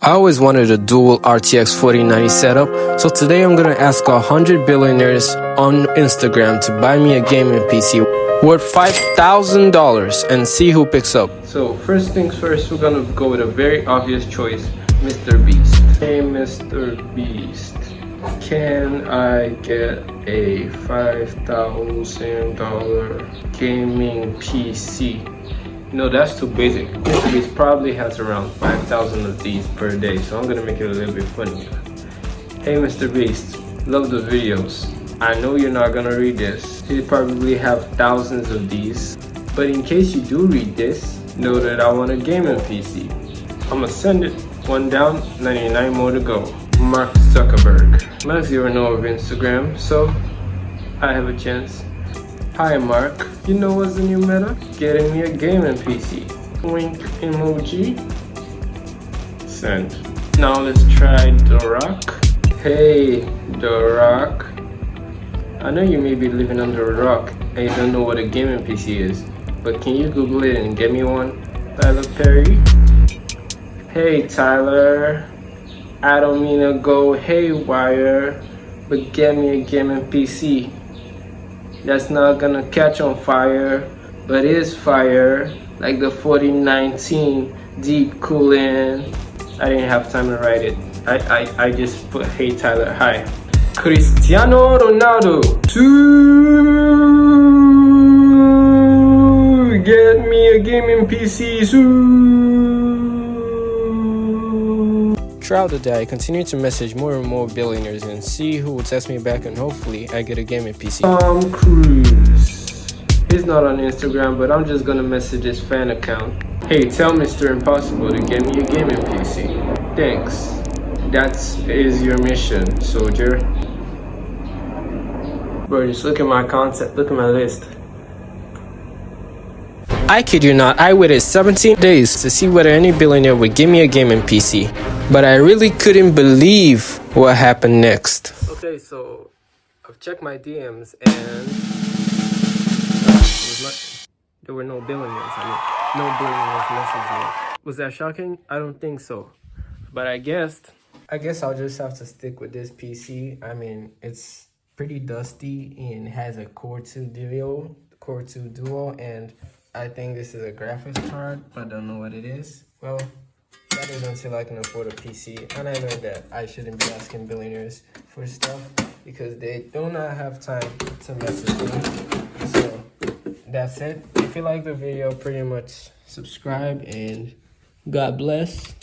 I always wanted a dual RTX 4090 setup, so today I'm gonna ask 100 billionaires on Instagram to buy me a gaming PC worth $5,000 and see who picks up. So first things first, we're gonna go with a very obvious choice, Mr. Beast. Hey Mr. Beast, can I get a $5,000 gaming PC? No, that's too basic. Mr. Beast probably has around 5,000 of these per day, so I'm gonna make it a little bit funnier. Hey Mr. Beast, love the videos. I know you're not gonna read this. You probably have thousands of these, but in case you do read this, know that I want a gaming PC. I'ma send it one down, 99 more to go. Mark Zuckerberg. Max, you know of Instagram, so I have a chance. Hi Mark, you know what's the new meta? Getting me a gaming PC. Wink emoji. Send. Now let's try The Rock. Hey The Rock. I know you may be living under a rock and you don't know what a gaming PC is, but can you Google it and get me one? Tyler Perry. Hey Tyler, I don't mean to go haywire, but get me a gaming PC that's not gonna catch on fire, but is fire, like the 4019 deep cooling. I didn't have time to write it. I just put hey Tyler, hi. Cristiano Ronaldo to get me a gaming PC soon. Throughout the day, I continue to message more and more billionaires and see who will text me back, and hopefully I get a gaming PC. Tom Cruise. He's not on Instagram, but I'm just gonna message his fan account. Hey, tell Mr. Impossible to get me a gaming PC. Thanks. That is your mission, soldier. Bro, just look at my content, look at my list. I kid you not, I waited 17 days to see whether any billionaire would give me a gaming PC. But I really couldn't believe what happened next. Okay, so I've checked my DMs and there were no billionaires. No billionaires messaged me. Was that shocking? I don't think so. But I guess I'll just have to stick with this PC. I mean, it's pretty dusty and has a Core 2 Duo, and I think this is a graphics card, but I don't know what it is. Well, that is until I can afford a PC, and I know that I shouldn't be asking billionaires for stuff because they do not have time to message me. So that's it. If you like the video, pretty much subscribe, and God bless.